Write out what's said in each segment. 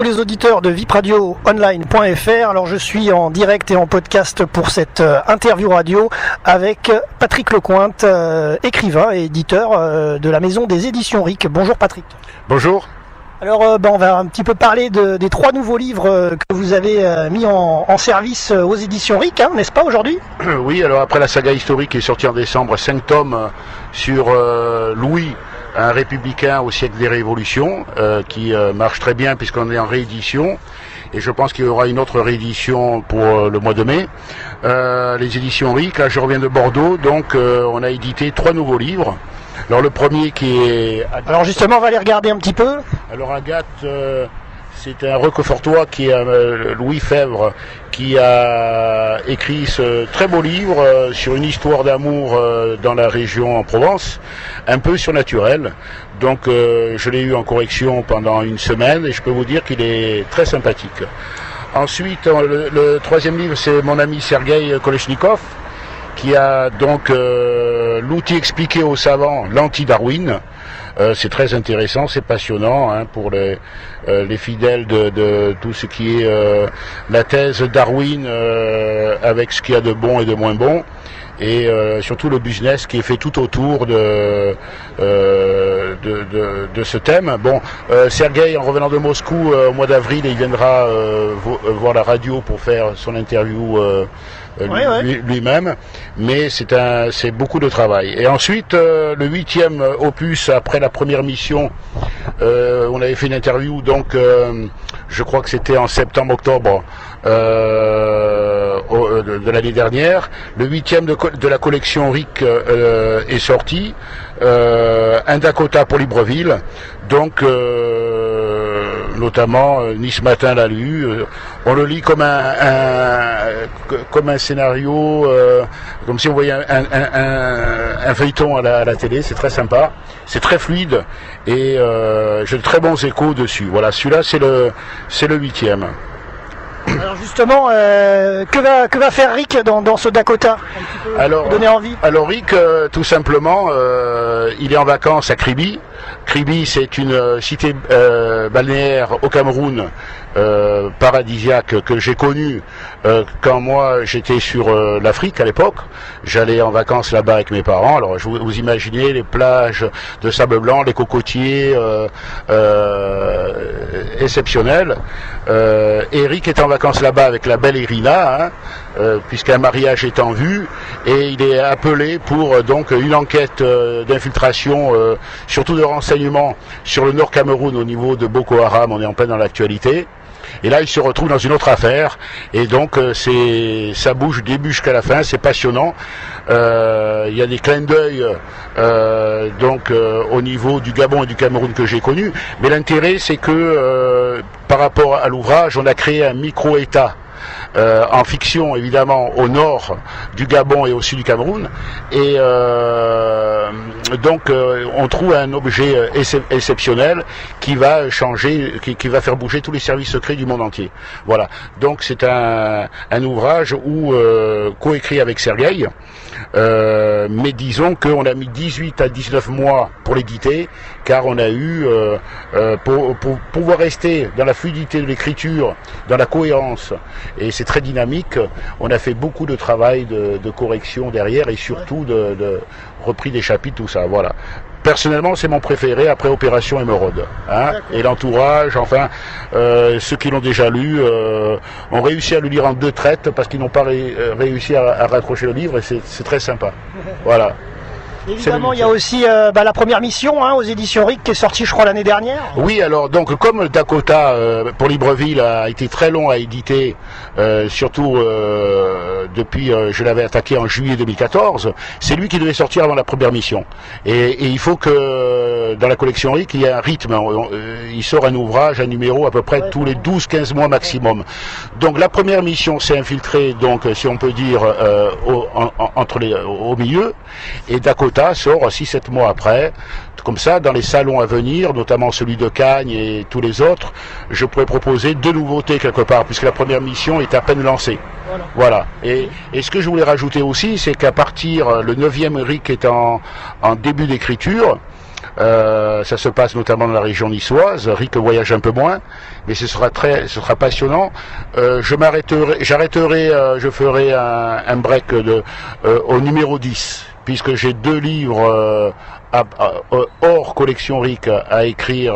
les auditeurs de vipradioonline.fr. Alors je suis en direct et en podcast pour cette interview radio avec Patrick Lecointe, écrivain et éditeur de la maison des éditions RIC. Bonjour Patrick. Bonjour. Alors on va un petit peu parler des 3 nouveaux livres que vous avez mis en service aux éditions RIC, hein, n'est-ce pas, aujourd'hui ? Oui, alors après la saga historique qui est sortie en décembre, 5 tomes sur Louis, un républicain au siècle des révolutions, qui marche très bien puisqu'on est en réédition. Et je pense qu'il y aura une autre réédition pour le mois de mai. Les éditions RIC, là je reviens de Bordeaux, donc on a édité 3 nouveaux livres. Alors le premier qui est... Alors justement, on va les regarder un petit peu. Alors Agathe, c'est un Roquefortois qui est Louis Fèvre, qui a écrit ce très beau livre sur une histoire d'amour dans la région en Provence, un peu surnaturel. Donc je l'ai eu en correction pendant une semaine et je peux vous dire qu'il est très sympathique. Ensuite, le troisième livre, c'est mon ami Sergueï Kolesnikov, qui a donc l'outil expliqué aux savants, l'anti-Darwin. C'est très intéressant, c'est passionnant hein, pour les fidèles de tout ce qui est la thèse Darwin avec ce qu'il y a de bon et de moins bon. Et surtout le business qui est fait tout autour de ce thème. Bon, Sergueï, en revenant de Moscou au mois d'avril, il viendra voir la radio pour faire son interview lui-même, mais c'est beaucoup de travail. Et ensuite, le 8e opus, après la première mission, on avait fait une interview, donc je crois que c'était en septembre-octobre de l'année dernière. Le 8e de la collection RIC est sorti, un Dakota pour Libreville, donc notamment Nice Matin l'a lu. On le lit comme un scénario, comme si on voyait un feuilleton à la télé. C'est très sympa, c'est très fluide et j'ai de très bons échos dessus. Voilà, celui-là c'est le 8e. Alors justement, que va faire Rick dans ce Dakota, pour donner envie? Alors Rick, tout simplement, il est en vacances à Kribi. Kribi, c'est une cité balnéaire au Cameroun, paradisiaque, que j'ai connue quand moi j'étais sur l'Afrique à l'époque. J'allais en vacances là-bas avec mes parents. Alors vous imaginez les plages de sable blanc, les cocotiers exceptionnels. Eric est en vacances là-bas avec la belle Irina, hein, puisqu'un mariage est en vue, et il est appelé pour donc une enquête d'infiltration, surtout de renseignements sur le Nord Cameroun au niveau de Boko Haram. On est en plein dans l'actualité. Et là, il se retrouve dans une autre affaire, et donc ça bouge du début jusqu'à la fin, c'est passionnant. Il y a des clins d'œil au niveau du Gabon et du Cameroun que j'ai connu, mais l'intérêt c'est que par rapport à l'ouvrage, on a créé un micro-État. En fiction évidemment au nord du Gabon et au sud du Cameroun, et donc on trouve un objet exceptionnel qui va changer, qui va faire bouger tous les services secrets du monde entier. Voilà, donc c'est un ouvrage coécrit avec Sergueï, mais disons qu'on a mis 18 à 19 mois pour l'éditer, car on a eu pour pouvoir rester dans la fluidité de l'écriture, dans la cohérence, et c'est très dynamique. On a fait beaucoup de travail de correction derrière, et surtout de repris des chapitres, tout ça. Voilà. Personnellement, c'est mon préféré après Opération Émeraude. Hein, et l'entourage, enfin, ceux qui l'ont déjà lu ont réussi à le lire en 2 traites parce qu'ils n'ont pas réussi à raccrocher le livre, et c'est très sympa. Voilà. Évidemment, il y a aussi la première mission aux éditions RIC qui est sortie, je crois, l'année dernière. Oui, alors donc comme le Dakota pour Libreville a été très long à éditer, surtout depuis, je l'avais attaqué en juillet 2014, c'est lui qui devait sortir avant la première mission. Et il faut que dans la collection RIC, il y ait un rythme. Il sort un ouvrage, un numéro à peu près tous les 12-15 mois maximum. Donc la première mission s'est infiltrée, donc si on peut dire, au milieu, et Dakota sort 6-7 mois après. Comme ça, dans les salons à venir, notamment celui de Cagnes et tous les autres, je pourrais proposer 2 nouveautés quelque part, puisque la première mission est à peine lancée. Voilà. Et ce que je voulais rajouter aussi, c'est qu'à partir, le 9e RIC est en début d'écriture, Ça se passe notamment dans la région niçoise. Rick voyage un peu moins, mais ce sera passionnant. Je ferai un break au numéro 10, puisque j'ai 2 livres hors collection Rick à écrire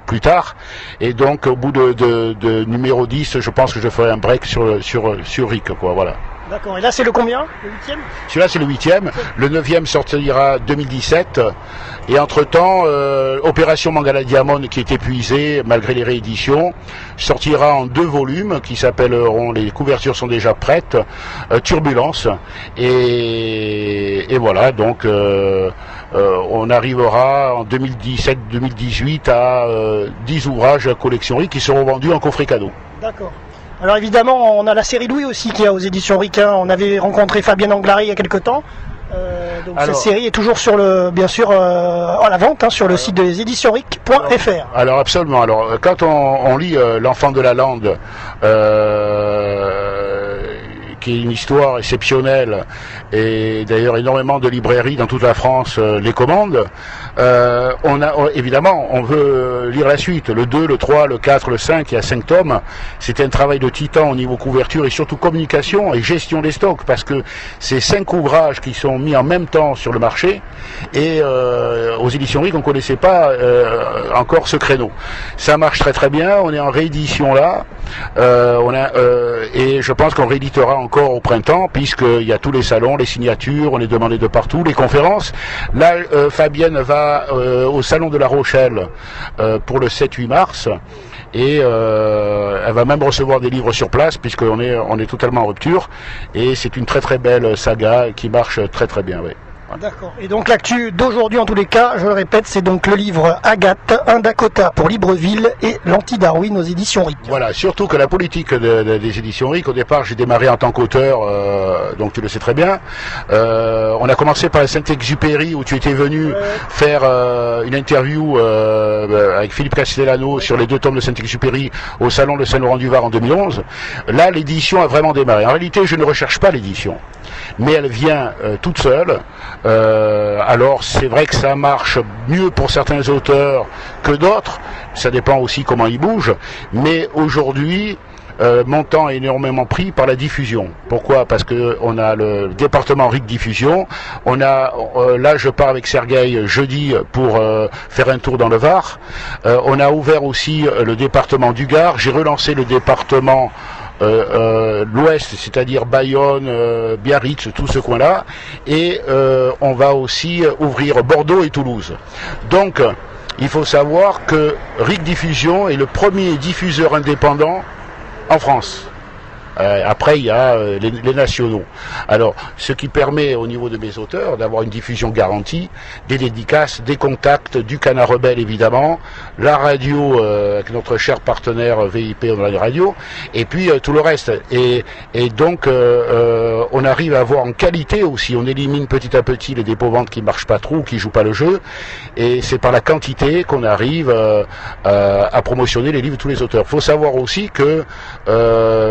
plus tard, et donc au bout de numéro 10, je pense que je ferai un break sur Rick, quoi, voilà. D'accord, et là c'est le combien? Le 8e? Celui-là c'est le 8e, le 9e sortira 2017, et entre-temps, Opération Mangala Diamond, qui est épuisée malgré les rééditions, sortira en 2 volumes qui s'appelleront, les couvertures sont déjà prêtes, Turbulence, et voilà, donc on arrivera en 2017-2018 à 10 ouvrages collection Rick qui seront vendus en coffret cadeau. D'accord. Alors évidemment, on a la série Louis aussi qui est aux éditions Rick. On avait rencontré Fabienne Anglari il y a quelques temps. Cette série est toujours bien sûr à la vente sur le site des éditions Rick.fr. Alors absolument. Alors quand on lit L'Enfant de la Lande, qui est une histoire exceptionnelle, et d'ailleurs énormément de librairies dans toute la France les commandent, évidemment on veut lire la suite, le 2, le 3, le 4, le 5, il y a 5 tomes. C'était un travail de titan au niveau couverture et surtout communication et gestion des stocks, parce que c'est 5 ouvrages qui sont mis en même temps sur le marché, et aux éditions Rick on ne connaissait pas encore ce créneau. Ça marche très très bien, on est en réédition là, et je pense qu'on rééditera encore au printemps, puisqu'il y a tous les salons, les signatures, on est demandé de partout, les conférences. Là, Fabienne va au salon de La Rochelle pour le 7-8 mars, et elle va même recevoir des livres sur place, puisqu'on est totalement en rupture, et c'est une très très belle saga qui marche très très bien, oui. D'accord. Et donc l'actu d'aujourd'hui, en tous les cas, je le répète, c'est donc le livre Agathe, un Dakota pour Libreville et l'Anti-Darwin aux éditions Rick. Voilà, surtout que la politique des éditions Rick, au départ j'ai démarré en tant qu'auteur, donc tu le sais très bien. On a commencé par Saint-Exupéry, où tu étais venu faire une interview avec Philippe Castellano sur les 2 tomes de Saint-Exupéry au salon de Saint-Laurent-du-Var en 2011. Là, l'édition a vraiment démarré. En réalité, je ne recherche pas l'édition, mais elle vient toute seule. Alors c'est vrai que ça marche mieux pour certains auteurs que d'autres, ça dépend aussi comment ils bougent, mais aujourd'hui mon temps est énormément pris par la diffusion. Pourquoi? Parce que on a le département Rick Diffusion, là je pars avec Sergueï jeudi pour faire un tour dans le Var, on a ouvert aussi le département du Gard, j'ai relancé le département l'ouest, c'est-à-dire Bayonne, Biarritz, tout ce coin-là, et on va aussi ouvrir Bordeaux et Toulouse. Donc, il faut savoir que Rick Diffusion est le premier diffuseur indépendant en France. Après, il y a les nationaux. Alors, ce qui permet au niveau de mes auteurs d'avoir une diffusion garantie, des dédicaces, des contacts, du Canard Rebelle évidemment, la radio avec notre cher partenaire VIP dans la radio, et puis tout le reste. Et donc, on arrive à avoir en qualité aussi. On élimine petit à petit les dépôts-ventes qui marchent pas trop, qui jouent pas le jeu, et c'est par la quantité qu'on arrive à promotionner les livres de tous les auteurs. Il faut savoir aussi que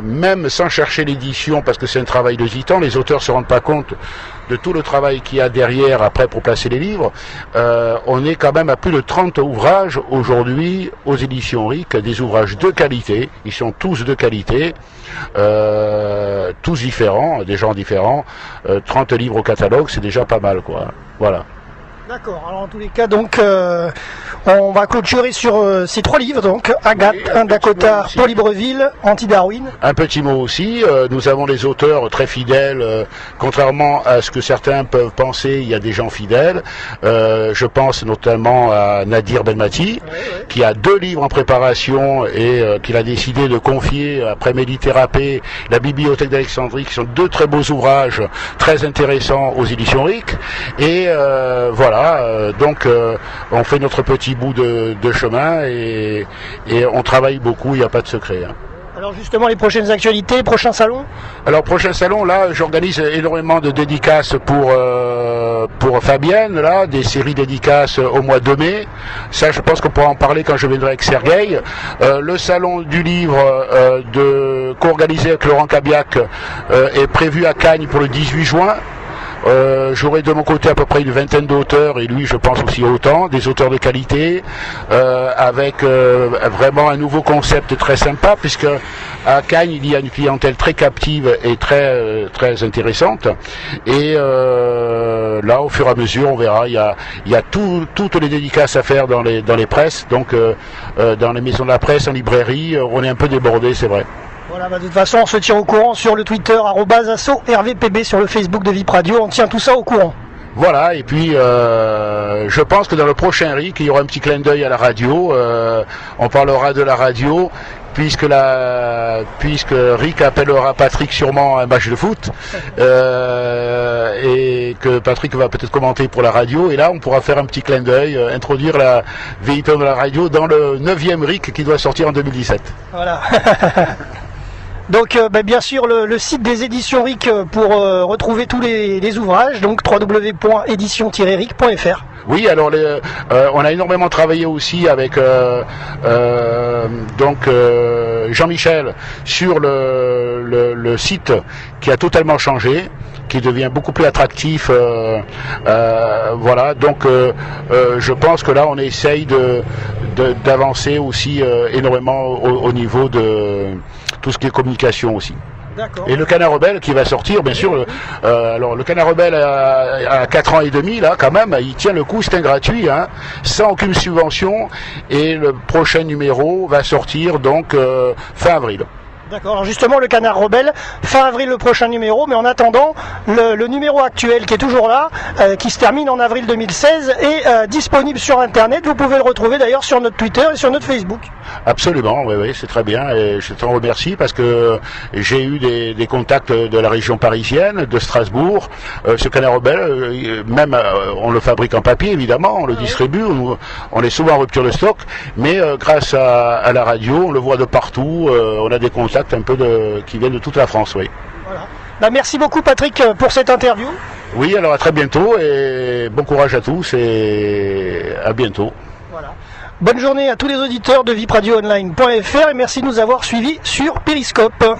même sans chercher l'édition, parce que c'est un travail de titan, les auteurs se rendent pas compte de tout le travail qu'il y a derrière après pour placer les livres. On est quand même à plus de 30 ouvrages aujourd'hui aux éditions Rick, des ouvrages de qualité, ils sont tous de qualité, tous différents, des gens différents, 30 livres au catalogue, c'est déjà pas mal, quoi. Voilà. D'accord, alors en tous les cas, donc, on va clôturer sur ces 3 livres, donc, Agathe, un Dakota pour Libreville, Anti-Darwin. Un petit mot aussi, nous avons des auteurs très fidèles, contrairement à ce que certains peuvent penser, il y a des gens fidèles. Je pense notamment à Nadir Benmati, qui a 2 livres en préparation et qu'il a décidé de confier après Médithérapée, la Bibliothèque d'Alexandrie, qui sont 2 très beaux ouvrages, très intéressants aux éditions Rick. Et voilà. Donc on fait notre petit bout de chemin et on travaille beaucoup, il n'y a pas de secret. Alors justement, les prochaines actualités, prochain salon? Alors prochain salon, là j'organise énormément de dédicaces pour Fabienne, là, des séries dédicaces au mois de mai. Ça, je pense qu'on pourra en parler quand je viendrai avec Sergueï. Le salon du livre co-organisé avec Laurent Cabiac est prévu à Cagnes pour le 18 juin. J'aurai de mon côté à peu près une vingtaine d'auteurs, et lui je pense aussi autant, des auteurs de qualité, avec vraiment un nouveau concept très sympa, puisque à Cagnes il y a une clientèle très captive et très intéressante. Et là au fur et à mesure on verra, il y a toutes les dédicaces à faire dans les presses, donc dans les maisons de la presse, en librairie, on est un peu débordé, c'est vrai. Voilà, de toute façon, on se tient au courant sur le Twitter @asso-rvpb, sur le Facebook de Vip Radio, on tient tout ça au courant. Voilà, et puis je pense que dans le prochain RIC, il y aura un petit clin d'œil à la radio, on parlera de la radio, puisque Rick appellera Patrick sûrement à un match de foot, et que Patrick va peut-être commenter pour la radio, et là on pourra faire un petit clin d'œil, introduire la VIP de la radio dans le 9e RIC qui doit sortir en 2017. Voilà. Donc bien sûr le site des éditions RIC pour retrouver tous les ouvrages, donc www.édition-ric.fr. Oui, alors on a énormément travaillé aussi avec Jean-Michel sur le site qui a totalement changé, qui devient beaucoup plus attractif. Voilà, donc je pense que là on essaye d'avancer aussi énormément au niveau de tout ce qui est communication aussi. D'accord. Et le Canard Rebelle qui va sortir, bien sûr. Alors le Canard Rebelle à 4 ans et demi, là, quand même, il tient le coup, c'est un gratuit, hein, sans aucune subvention. Et le prochain numéro va sortir donc fin avril. D'accord, alors justement le Canard Rebelle, fin avril le prochain numéro, mais en attendant, le numéro actuel qui est toujours là, qui se termine en avril 2016, est disponible sur Internet. Vous pouvez le retrouver d'ailleurs sur notre Twitter et sur notre Facebook. Absolument, oui, c'est très bien, et je t'en remercie parce que j'ai eu des contacts de la région parisienne, de Strasbourg. Ce Canard Rebelle, même on le fabrique en papier évidemment, on le distribue, on est souvent en rupture de stock, mais grâce à la radio, on le voit de partout, on a des contacts un peu qui viennent de toute la France, oui. Voilà. Merci beaucoup Patrick pour cette interview. Oui, alors à très bientôt et bon courage à tous et à bientôt. Voilà. Bonne journée à tous les auditeurs de vipradio-online.fr et merci de nous avoir suivis sur Periscope.